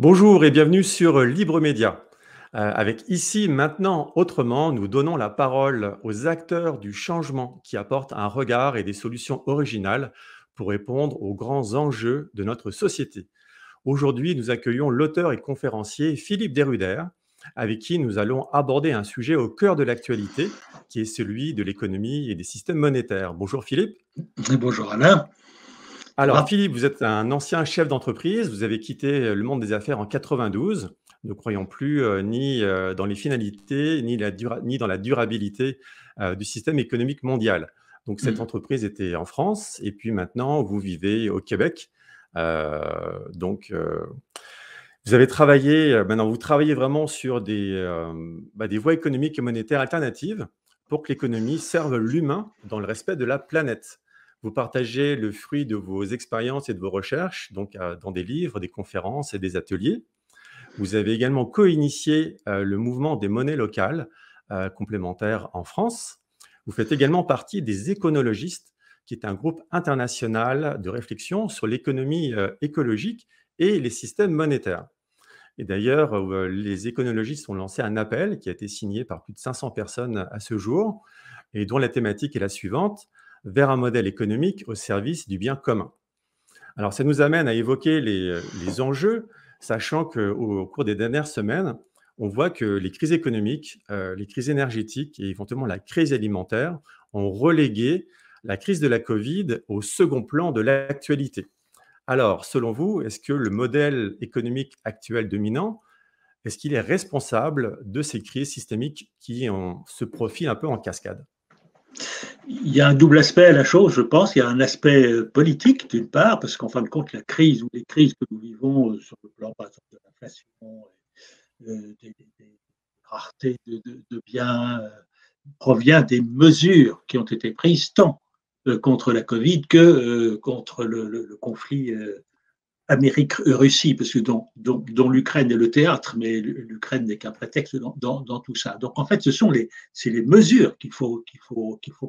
Bonjour et bienvenue sur Libre Média. Avec Ici, maintenant, autrement, nous donnons la parole aux acteurs du changement qui apportent un regard et des solutions originales pour répondre aux grands enjeux de notre société. Aujourd'hui, nous accueillons l'auteur et conférencier Philippe Deruder, avec qui nous allons aborder un sujet au cœur de l'actualité, qui est celui de l'économie et des systèmes monétaires. Bonjour Philippe. Bonjour Alain, ça Alors va? Philippe, vous êtes un ancien chef d'entreprise, vous avez quitté le monde des affaires en 92, ne croyant plus ni dans les finalités, ni dans la durabilité du système économique mondial. Donc cette Mhm. entreprise était en France et puis maintenant vous vivez au Québec. Donc vous avez travaillé, maintenant vous travaillez vraiment sur des voies économiques et monétaires alternatives pour que l'économie serve l'humain dans le respect de la planète. Vous partagez le fruit de vos expériences et de vos recherches, donc dans des livres, des conférences et des ateliers. Vous avez également co-initié le mouvement des monnaies locales complémentaires en France. Vous faites également partie des éconologistes, qui est un groupe international de réflexion sur l'économie écologique et les systèmes monétaires. Et d'ailleurs, les éconologistes ont lancé un appel qui a été signé par plus de 500 personnes à ce jour et dont la thématique est la suivante: vers un modèle économique au service du bien commun. Alors, ça nous amène à évoquer les enjeux, sachant qu'au cours des dernières semaines, on voit que les crises économiques, les crises énergétiques et éventuellement la crise alimentaire ont relégué la crise de la Covid au second plan de l'actualité. Alors, selon vous, est-ce que le modèle économique actuel dominant, est-ce qu'il est responsable de ces crises systémiques se profilent un peu en cascade? Il y a un double aspect à la chose, je pense. Il y a un aspect politique, d'une part, parce qu'en fin de compte, la crise ou les crises que nous vivons sur le plan, par exemple, de l'inflation, des raretés de biens, provient des mesures qui ont été prises tant contre la Covid que contre le conflit Amérique-Russie, parce que dont l'Ukraine est le théâtre, mais l'Ukraine n'est qu'un prétexte dans tout ça. Donc en fait, c'est les mesures qu'il faut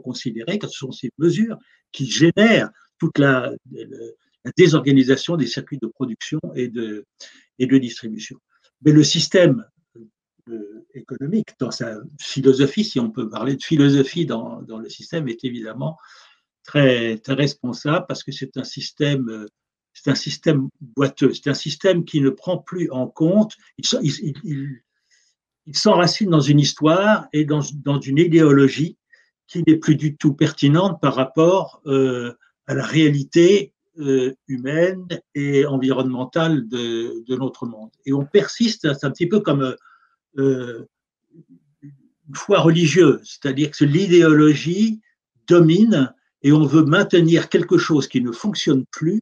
considérer, que ce sont ces mesures qui génèrent toute la désorganisation des circuits de production et de distribution. Mais le système économique, dans sa philosophie, si on peut parler de philosophie dans le système, est évidemment très, très responsable parce que c'est un système boiteux, c'est un système qui ne prend plus en compte, il s'enracine dans une histoire et dans une idéologie qui n'est plus du tout pertinente par rapport à la réalité humaine et environnementale de notre monde. Et on persiste, c'est un petit peu comme une foi religieuse, c'est-à-dire que l'idéologie domine et on veut maintenir quelque chose qui ne fonctionne plus,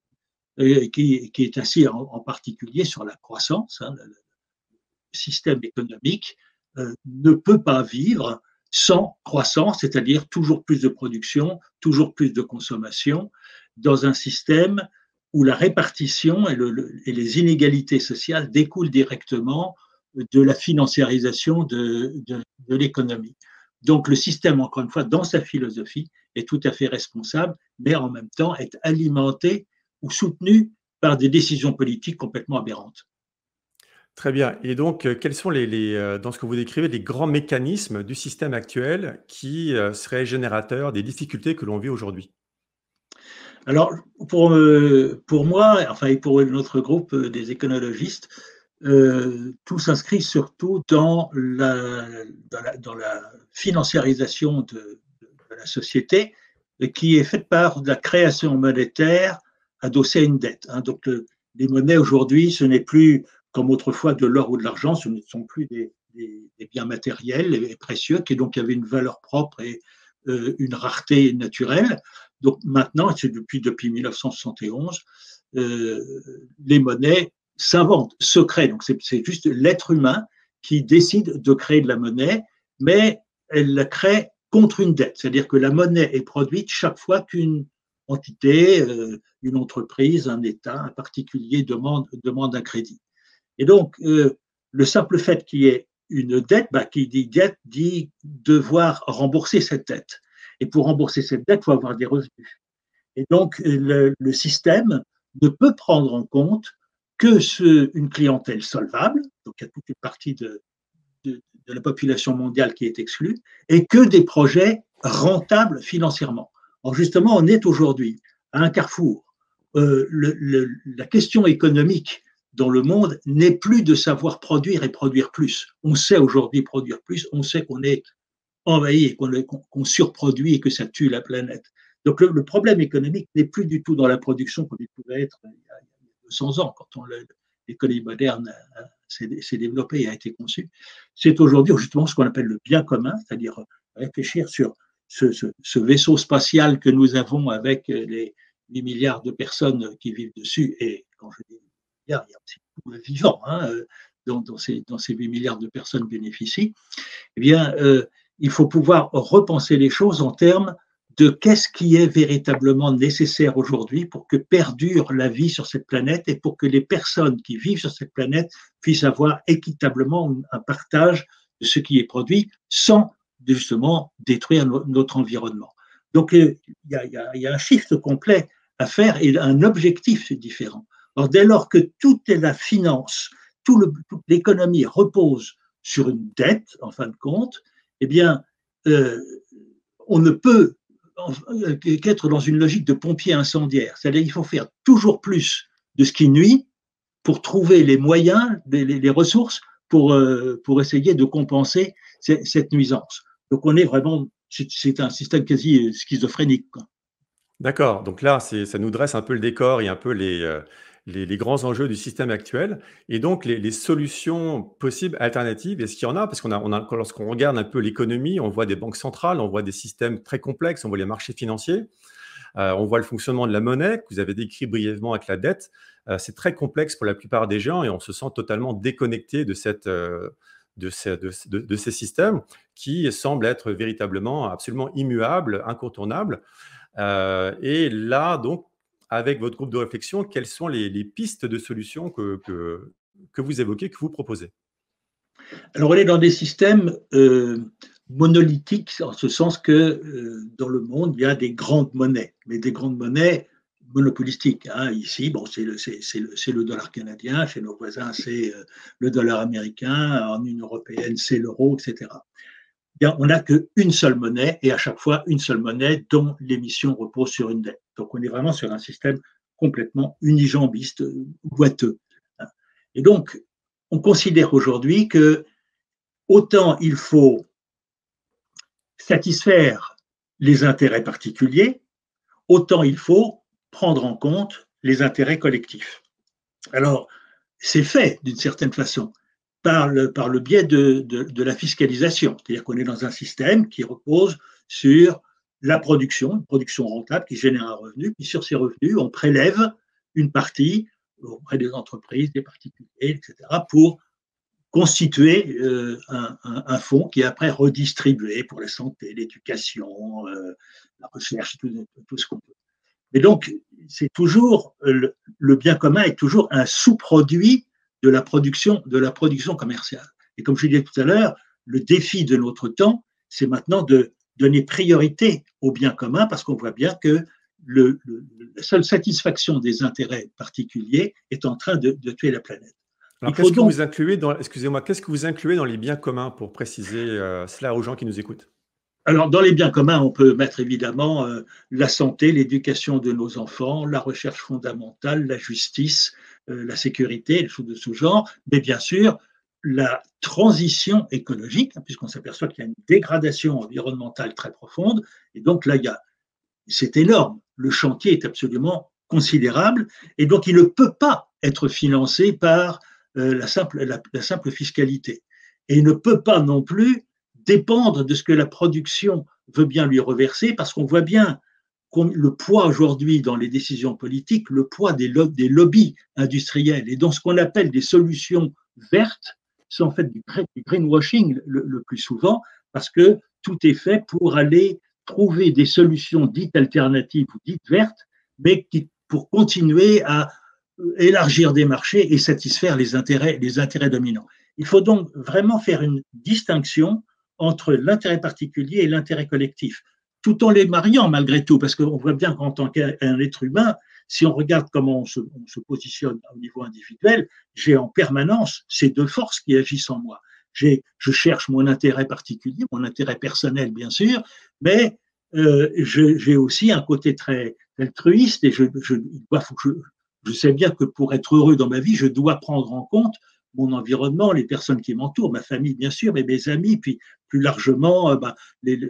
qui est assis en particulier sur la croissance. Le système économique ne peut pas vivre sans croissance, c'est-à-dire toujours plus de production, toujours plus de consommation, dans un système où la répartition et les inégalités sociales découlent directement de la financiarisation de l'économie. Donc le système, encore une fois, dans sa philosophie, est tout à fait responsable, mais en même temps est alimenté ou soutenu par des décisions politiques complètement aberrantes. Très bien. Et donc, quels sont dans ce que vous décrivez, les grands mécanismes du système actuel qui seraient générateurs des difficultés que l'on vit aujourd'hui? Alors, pour moi, enfin, et pour notre groupe des éconologistes, tout s'inscrit surtout dans la financiarisation de la société qui est faite par la création monétaire adossée à une dette. Donc, les monnaies aujourd'hui, ce n'est plus comme autrefois de l'or ou de l'argent, ce ne sont plus des biens matériels et précieux qui donc avaient une valeur propre et une rareté naturelle. Donc maintenant, c'est depuis 1971, les monnaies s'inventent, se créent. Donc c'est juste l'être humain qui décide de créer de la monnaie, mais elle la crée contre une dette. C'est-à-dire que la monnaie est produite chaque fois qu'une entité, une entreprise, un État, un particulier demande un crédit. Et donc, le simple fait qu'il y ait une dette, qui dit dette, dit devoir rembourser cette dette. Et pour rembourser cette dette, il faut avoir des revenus. Et donc, le système ne peut prendre en compte une clientèle solvable, donc il y a toute une partie de la population mondiale qui est exclue, et que des projets rentables financièrement. Alors justement, on est aujourd'hui à un carrefour. La question économique dans le monde n'est plus de savoir produire et produire plus. On sait aujourd'hui produire plus, on sait qu'on est envahi et qu'on surproduit et que ça tue la planète. Donc le problème économique n'est plus du tout dans la production comme il pouvait être il y a 200 ans, quand l'économie moderne s'est développée et a été conçue. C'est aujourd'hui justement ce qu'on appelle le bien commun, c'est-à-dire réfléchir sur ce vaisseau spatial que nous avons avec les 8 milliards de personnes qui vivent dessus. Et quand je dis milliards, il y a aussi tout le vivant dont ces 8 milliards de personnes bénéficient. Eh bien, il faut pouvoir repenser les choses en termes de qu'est-ce qui est véritablement nécessaire aujourd'hui pour que perdure la vie sur cette planète et pour que les personnes qui vivent sur cette planète puissent avoir équitablement un partage de ce qui est produit sans justement détruire notre environnement. Donc, il y a un shift complet à faire et un objectif différent. Alors, dès lors que toute la finance, toute l'économie repose sur une dette, en fin de compte, eh bien, on ne peut qu'être dans une logique de pompier incendiaire. C'est-à-dire qu'il faut faire toujours plus de ce qui nuit pour trouver les moyens, les ressources pour essayer de compenser cette nuisance. Donc on est vraiment, c'est un système quasi schizophrénique, quoi. D'accord, donc là, ça nous dresse un peu le décor et un peu les grands enjeux du système actuel et donc les solutions possibles alternatives. Est-ce qu'il y en a? Parce lorsqu'on regarde un peu l'économie, on voit des banques centrales, on voit des systèmes très complexes, on voit les marchés financiers, on voit le fonctionnement de la monnaie que vous avez décrit brièvement avec la dette. C'est très complexe pour la plupart des gens et on se sent totalement déconnecté de ces systèmes qui semblent être véritablement absolument immuables, incontournables. Et là, donc, avec votre groupe de réflexion, quelles sont les pistes de solutions que vous évoquez, que vous proposez? Alors on est dans des systèmes monolithiques, en ce sens que dans le monde, il y a des grandes monnaies, mais des grandes monnaies monopolistiques. Ici, bon, c'est le dollar canadien, chez nos voisins, c'est le dollar américain, en Union européenne, c'est l'euro, etc. Bien, on n'a qu'une seule monnaie et à chaque fois une seule monnaie dont l'émission repose sur une dette. Donc on est vraiment sur un système complètement unijambiste, boiteux. Et donc, on considère aujourd'hui que autant il faut satisfaire les intérêts particuliers, autant il faut prendre en compte les intérêts collectifs. Alors, c'est fait d'une certaine façon par le biais de la fiscalisation, c'est-à-dire qu'on est dans un système qui repose sur la production, une production rentable qui génère un revenu, puis sur ces revenus, on prélève une partie auprès des entreprises, des particuliers, etc., pour constituer un fonds qui est après redistribué pour la santé, l'éducation, la recherche, tout ce qu'on peut. Mais donc, c'est toujours le bien commun est toujours un sous-produit de la production commerciale. Et comme je disais tout à l'heure, le défi de notre temps, c'est maintenant de donner priorité au bien commun parce qu'on voit bien que la seule satisfaction des intérêts particuliers est en train de tuer la planète. Alors, qu'est-ce que vous incluez dans les biens communs pour préciser cela aux gens qui nous écoutent? Alors, dans les biens communs, on peut mettre évidemment la santé, l'éducation de nos enfants, la recherche fondamentale, la justice, la sécurité, les choses de ce genre, mais bien sûr, la transition écologique, puisqu'on s'aperçoit qu'il y a une dégradation environnementale très profonde, et donc là, c'est énorme. Le chantier est absolument considérable, et donc il ne peut pas être financé par la simple fiscalité. Et il ne peut pas non plus dépendre de ce que la production veut bien lui reverser, parce qu'on voit bien le poids aujourd'hui dans les décisions politiques, le poids des lobbies industriels, et dans ce qu'on appelle des solutions vertes, c'est en fait du greenwashing le plus souvent, parce que tout est fait pour aller trouver des solutions dites alternatives ou dites vertes, mais pour continuer à élargir des marchés et satisfaire les intérêts dominants. Il faut donc vraiment faire une distinction entre l'intérêt particulier et l'intérêt collectif, tout en les mariant malgré tout, parce qu'on voit bien qu'en tant qu'un être humain, si on regarde comment on se positionne au niveau individuel, j'ai en permanence ces deux forces qui agissent en moi. Je cherche mon intérêt particulier, mon intérêt personnel, bien sûr, mais j'ai aussi un côté très altruiste et je sais bien que pour être heureux dans ma vie, je dois prendre en compte mon environnement, les personnes qui m'entourent, ma famille, bien sûr, mais mes amis, puis plus largement, les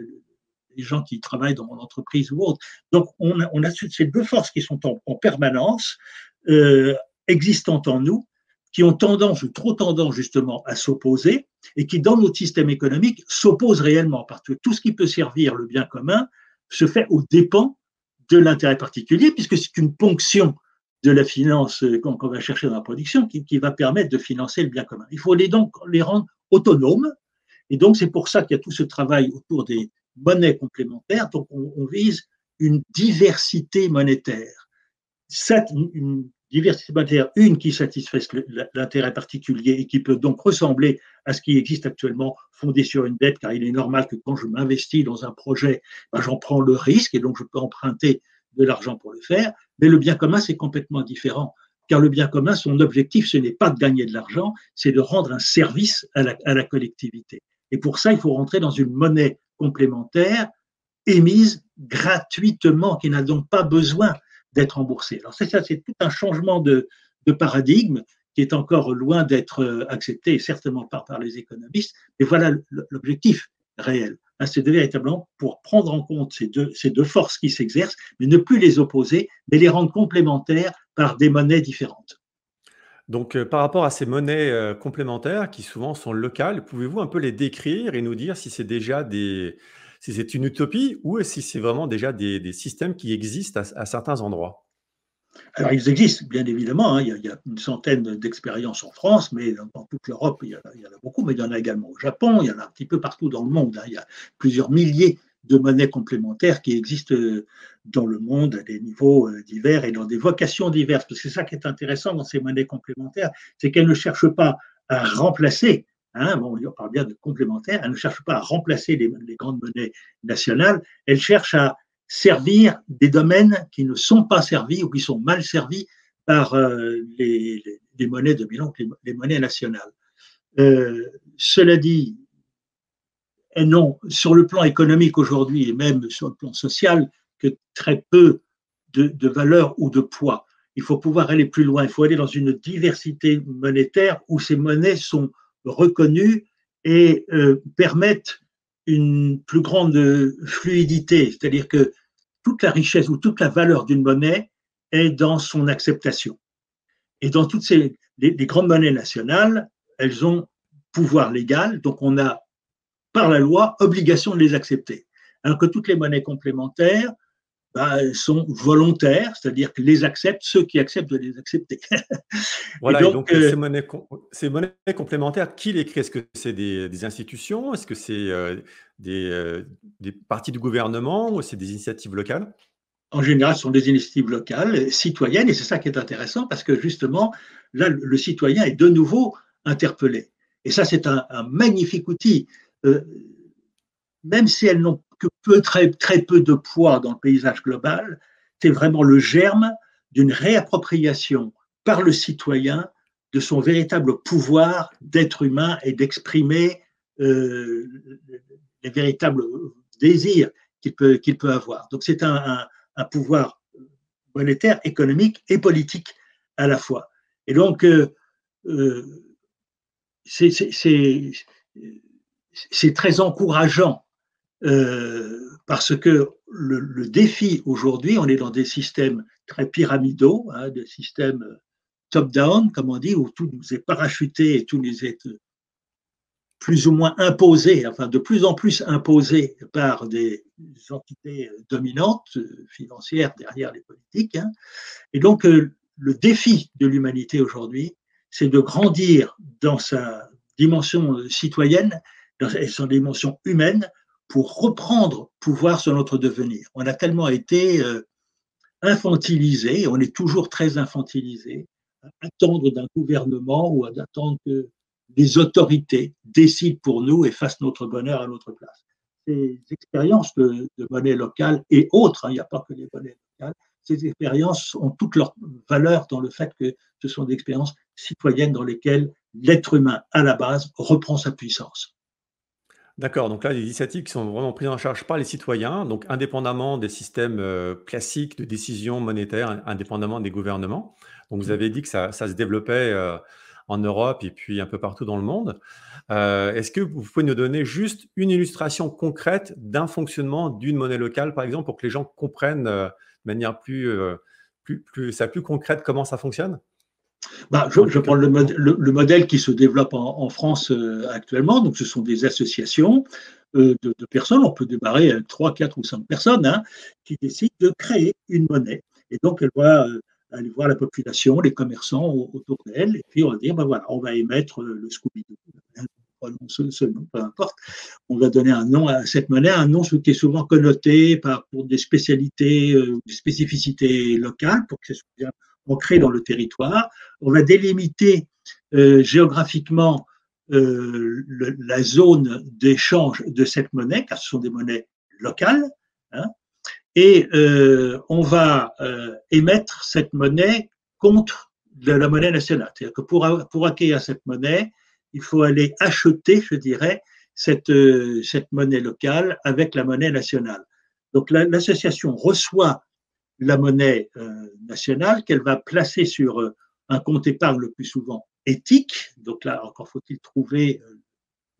gens qui travaillent dans mon entreprise ou autre. Donc, on a ces deux forces qui sont en permanence, existantes en nous, qui ont tendance, ou trop tendance justement, à s'opposer, et qui, dans notre système économique, s'opposent réellement, parce que tout ce qui peut servir le bien commun se fait aux dépens de l'intérêt particulier, puisque c'est une ponction de la finance qu'on va chercher dans la production qui va permettre de financer le bien commun. Il faut donc les rendre autonomes, et donc c'est pour ça qu'il y a tout ce travail autour des monnaies complémentaires. Donc on vise une diversité monétaire. Une diversité monétaire, une qui satisfasse l'intérêt particulier et qui peut donc ressembler à ce qui existe actuellement, fondé sur une dette, car il est normal que quand je m'investis dans un projet, j'en prends le risque et donc je peux emprunter de l'argent pour le faire. Mais le bien commun, c'est complètement différent. Car le bien commun, son objectif, ce n'est pas de gagner de l'argent, c'est de rendre un service à la collectivité. Et pour ça, il faut rentrer dans une monnaie complémentaire émise gratuitement, qui n'a donc pas besoin d'être remboursée. Alors c'est tout un changement de paradigme qui est encore loin d'être accepté, et certainement pas par les économistes. Mais voilà l'objectif réel. C'est de véritablement pour prendre en compte ces deux forces qui s'exercent, mais ne plus les opposer, mais les rendre complémentaires par des monnaies différentes. Donc, par rapport à ces monnaies, complémentaires qui souvent sont locales, pouvez-vous un peu les décrire et nous dire si c'est déjà si c'est une utopie ou si c'est vraiment déjà des systèmes qui existent à certains endroits? Alors, ils existent, bien évidemment, hein, il y a une centaine d'expériences en France, mais dans toute l'Europe, il y en a beaucoup, mais il y en a également au Japon, il y en a un petit peu partout dans le monde, hein. Il y a plusieurs milliers de monnaies complémentaires qui existent dans le monde à des niveaux divers et dans des vocations diverses. Parce que c'est ça qui est intéressant dans ces monnaies complémentaires, c'est qu'elles ne cherchent pas à remplacer, hein, bon, on parle bien de complémentaires, elles ne cherchent pas à remplacer les grandes monnaies nationales, elles cherchent à servir des domaines qui ne sont pas servis ou qui sont mal servis par les monnaies dominantes, les monnaies nationales. Cela dit, elles n'ont, sur le plan économique aujourd'hui et même sur le plan social, que très peu de valeur ou de poids. Il faut pouvoir aller plus loin, il faut aller dans une diversité monétaire où ces monnaies sont reconnues et permettent une plus grande fluidité, c'est-à-dire que toute la richesse ou toute la valeur d'une monnaie est dans son acceptation. Et dans toutes les grandes monnaies nationales, elles ont pouvoir légal, donc on a par la loi obligation de les accepter. Alors que toutes les monnaies complémentaires sont volontaires, c'est-à-dire que les acceptent ceux qui acceptent de les accepter. Et Voilà, et donc, donc ces monnaies complémentaires, qui les crée? Est-ce que c'est des institutions? Est-ce que c'est, des parties du gouvernement ou c'est des initiatives locales? en général, ce sont des initiatives locales, citoyennes, et c'est ça qui est intéressant parce que justement, là, le citoyen est de nouveau interpellé. Et ça, c'est un magnifique outil. Euh, Même si elles n'ont que très peu de poids dans le paysage global, c'est vraiment le germe d'une réappropriation par le citoyen de son véritable pouvoir d'être humain et d'exprimer euh, les véritables désirs qu'il peut avoir. Donc c'est un pouvoir monétaire, économique et politique à la fois. Et donc, euh, c'est très encourageant parce que le défi aujourd'hui, on est dans des systèmes très pyramidaux, hein, des systèmes top-down, comme on dit, où tout nous est parachuté et tout nous est plus ou moins imposé, enfin de plus en plus imposé par des entités dominantes, financières derrière les politiques, hein. Et donc, le défi de l'humanité aujourd'hui, c'est de grandir dans sa dimension citoyenne et sa dimension humaine pour reprendre pouvoir sur notre devenir. On a tellement été infantilisé, on est toujours très infantilisé, à attendre d'un gouvernement ou à attendre que les autorités décident pour nous et fassent notre bonheur à notre place. Ces expériences de monnaie locale et autres, hein, il n'y a pas que les monnaies locales, ces expériences ont toute leur valeur dans le fait que ce sont des expériences citoyennes dans lesquelles l'être humain, à la base, reprend sa puissance. D'accord, donc là, des initiatives qui sont vraiment prises en charge par les citoyens, donc indépendamment des systèmes, classiques de décision monétaire, indépendamment des gouvernements. Donc vous avez dit que ça se développait, en Europe et puis un peu partout dans le monde. Est-ce que vous pouvez nous donner juste une illustration concrète d'un fonctionnement d'une monnaie locale, par exemple, pour que les gens comprennent, de manière plus concrète comment ça fonctionne? Bah, En je quelques prends le modèle qui se développe en France actuellement. Donc, ce sont des associations de personnes. On peut démarrer avec 3, 4 ou 5 personnes hein, qui décident de créer une monnaie. Et donc, elle va aller voir la population, les commerçants autour d'elle. Et puis, on va dire, ben voilà, on va émettre le Scooby-Doo. Prenons ce nom, peu importe. On va donner un nom à cette monnaie, un nom qui est souvent connoté pour des spécialités, des spécificités locales, pour que ce soit bien ancré dans le territoire. On va délimiter géographiquement la zone d'échange de cette monnaie, car ce sont des monnaies locales, hein, et on va émettre cette monnaie contre de la monnaie nationale. C'est-à-dire que pour acquérir cette monnaie, il faut aller acheter, je dirais, cette monnaie locale avec la monnaie nationale. Donc l'association reçoit la monnaie nationale qu'elle va placer sur un compte épargne le plus souvent éthique. Donc là, encore faut-il trouver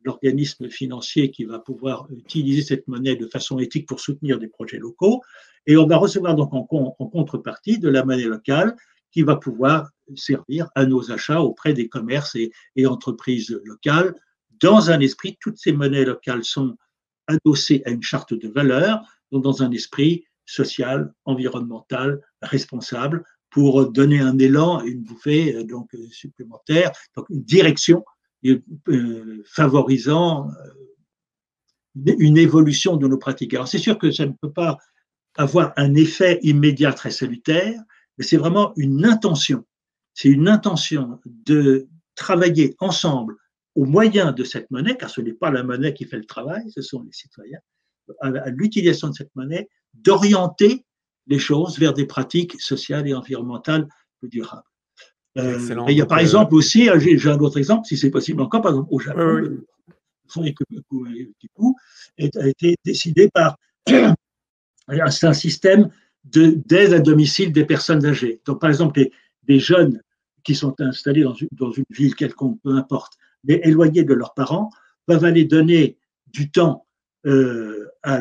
l'organisme financier qui va pouvoir utiliser cette monnaie de façon éthique pour soutenir des projets locaux. Et on va recevoir donc en contrepartie de la monnaie locale qui va pouvoir servir à nos achats auprès des commerces et entreprises locales. Dans un esprit, toutes ces monnaies locales sont adossées à une charte de valeurs, donc dans un esprit social, environnemental, responsable, pour donner un élan et une bouffée donc, supplémentaire, donc une direction favorisant une évolution de nos pratiques. Alors c'est sûr que ça ne peut pas avoir un effet immédiat très salutaire, mais c'est vraiment une intention. C'est une intention de travailler ensemble au moyen de cette monnaie, car ce n'est pas la monnaie qui fait le travail, ce sont les citoyens, à l'utilisation de cette monnaie, d'orienter les choses vers des pratiques sociales et environnementales plus durables. Excellent, Il y a par donc exemple aussi, j'ai un autre exemple, si c'est possible encore, par exemple au oui, Japon, oui. le fonds Ikoku a été décidé par c'est un système d'aide à domicile des personnes âgées. Donc, par exemple, des jeunes qui sont installés dans une ville quelconque, peu importe, mais éloignés de leurs parents, peuvent aller donner du temps à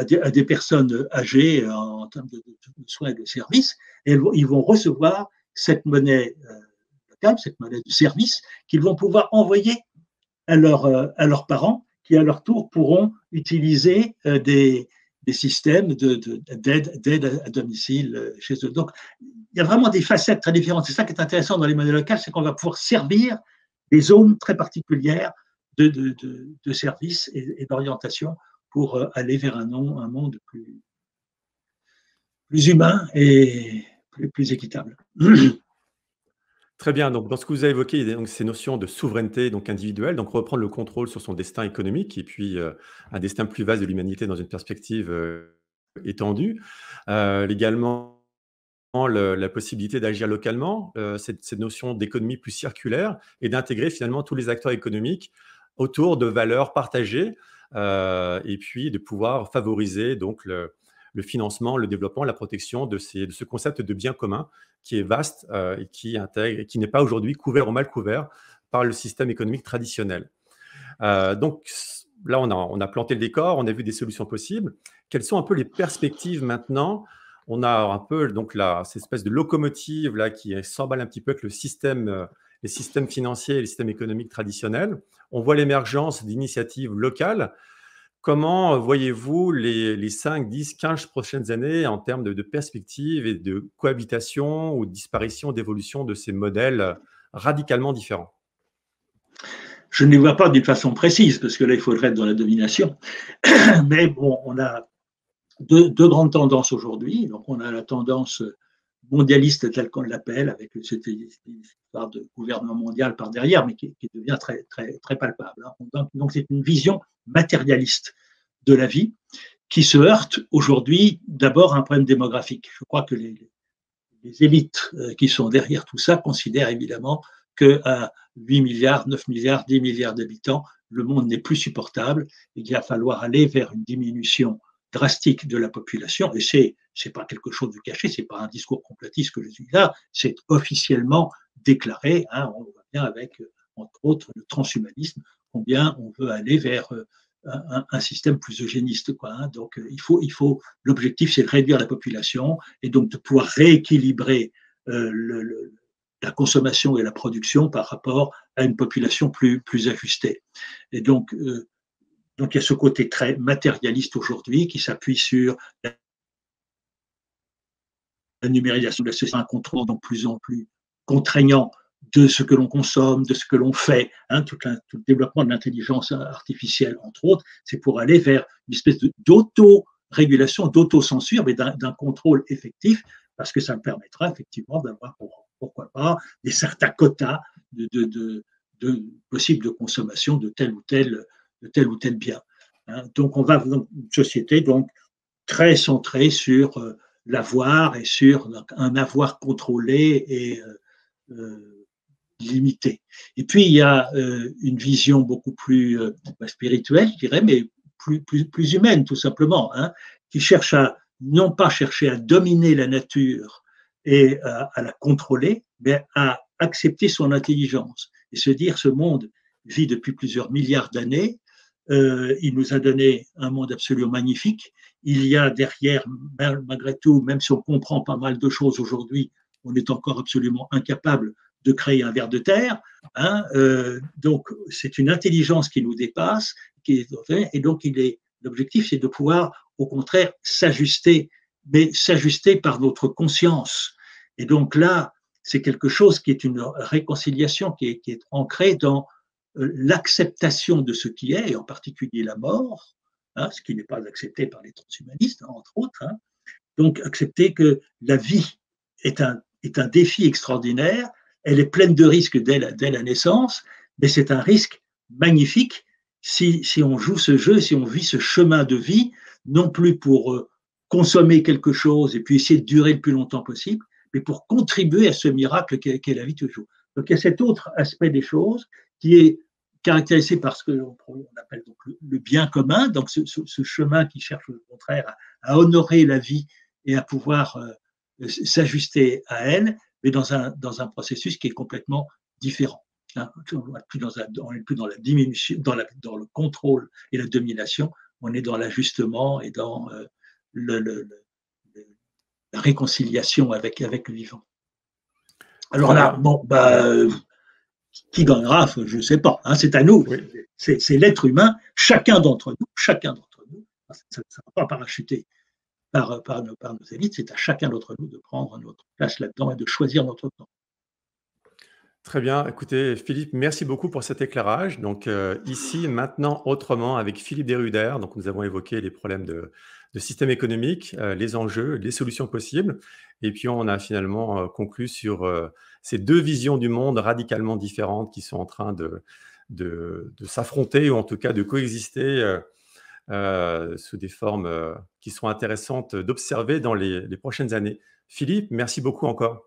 des personnes âgées en termes de soins et de services, et ils vont recevoir cette monnaie locale, cette monnaie de service, qu'ils vont pouvoir envoyer à leurs parents, qui à leur tour pourront utiliser des systèmes d'aide à domicile chez eux. Donc, il y a vraiment des facettes très différentes. C'est ça qui est intéressant dans les monnaies locales, c'est qu'on va pouvoir servir des zones très particulières de services et d'orientation pour aller vers un monde plus humain et plus équitable. Très bien, donc dans ce que vous avez évoqué, il y a donc ces notions de souveraineté donc individuelle, donc reprendre le contrôle sur son destin économique et puis, un destin plus vaste de l'humanité dans une perspective, étendue. Également la possibilité d'agir localement, cette notion d'économie plus circulaire et d'intégrer finalement tous les acteurs économiques autour de valeurs partagées, et puis de pouvoir favoriser donc le financement, le développement, la protection de ce concept de bien commun qui est vaste, et qui intègre et qui n'est pas aujourd'hui couvert ou mal couvert par le système économique traditionnel. Donc là, on a planté le décor, on a vu des solutions possibles. Quelles sont un peu les perspectives maintenant? On a un peu donc cette espèce de locomotive là qui s'emballe un petit peu avec les systèmes financiers et les systèmes économiques traditionnels. On voit l'émergence d'initiatives locales. Comment voyez-vous les 5, 10, 15 prochaines années en termes de perspectives et de cohabitation ou de disparition, d'évolution de ces modèles radicalement différents? Je ne les vois pas d'une façon précise, parce que là, il faudrait être dans la domination. Mais bon, on a deux grandes tendances aujourd'hui. Donc, on a la tendance mondialiste telle qu'on l'appelle, avec cette histoire de gouvernement mondial par derrière, mais qui devient très, très, très palpable. Donc, c'est une vision matérialiste de la vie qui se heurte aujourd'hui d'abord à un problème démographique. Je crois que les élites qui sont derrière tout ça considèrent évidemment qu'à 8 milliards, 9 milliards, 10 milliards d'habitants, le monde n'est plus supportable et qu'il va falloir aller vers une diminution drastique de la population. Et c'est pas quelque chose de caché, c'est pas un discours complotiste que je suis là, c'est officiellement déclaré. Hein, on voit bien avec, entre autres, le transhumanisme, combien on veut aller vers un système plus eugéniste, quoi. Hein. Donc, l'objectif, c'est de réduire la population et donc de pouvoir rééquilibrer la consommation et la production par rapport à une population plus ajustée. Et donc il y a ce côté très matérialiste aujourd'hui qui s'appuie sur la numérisation de la société, un contrôle de plus en plus contraignant de ce que l'on consomme, de ce que l'on fait, hein, tout le développement de l'intelligence artificielle, entre autres, c'est pour aller vers une espèce d'auto-régulation, d'autocensure, mais d'un contrôle effectif, parce que ça me permettra effectivement d'avoir, pourquoi pas, des certains quotas de possibles de consommation de tel ou tel bien. Hein. Donc, on va dans une société donc, très centrée sur l'avoir et sur un avoir contrôlé et limité. Et puis, il y a une vision beaucoup plus spirituelle, je dirais, mais plus humaine, tout simplement, hein, qui cherche à, non pas chercher à dominer la nature et à la contrôler, mais à accepter son intelligence et se dire ce monde vit depuis plusieurs milliards d'années, il nous a donné un monde absolument magnifique, il y a derrière, malgré tout, même si on comprend pas mal de choses aujourd'hui, on est encore absolument incapable de créer un ver de terre. Hein, donc, c'est une intelligence qui nous dépasse, et donc l'objectif, c'est de pouvoir, au contraire, s'ajuster, mais s'ajuster par notre conscience. Et donc là, c'est quelque chose qui est une réconciliation qui est ancrée dans l'acceptation de ce qui est, et en particulier la mort, hein, ce qui n'est pas accepté par les transhumanistes, hein, entre autres. Hein. Donc, accepter que la vie est un défi extraordinaire, elle est pleine de risques dès la naissance, mais c'est un risque magnifique si on joue ce jeu, si on vit ce chemin de vie, non plus pour consommer quelque chose et puis essayer de durer le plus longtemps possible, mais pour contribuer à ce miracle qu'est la vie toujours. Donc il y a cet autre aspect des choses qui est caractérisé par ce qu'on appelle donc le bien commun, donc ce chemin qui cherche au contraire à honorer la vie et à pouvoir s'ajuster à elle, mais dans un processus qui est complètement différent. Hein. On n'est plus dans la diminution, dans le contrôle et la domination, on est dans l'ajustement et dans la réconciliation avec le vivant. Alors là, bon, qui gagnera, je ne sais pas, hein, c'est à nous, oui. C'est l'être humain, chacun d'entre nous, ça ne va pas parachuter par nos élites, c'est à chacun d'entre nous de prendre notre place là-dedans et de choisir notre temps. Très bien. Écoutez, Philippe, merci beaucoup pour cet éclairage. Donc, ici, maintenant, autrement, avec Philippe Desrudères. Donc, nous avons évoqué les problèmes de système économique, les enjeux, les solutions possibles. Et puis, on a finalement conclu sur ces deux visions du monde radicalement différentes qui sont en train de s'affronter ou en tout cas de coexister sous des formes qui sont intéressantes d'observer dans les prochaines années. Philippe, merci beaucoup encore.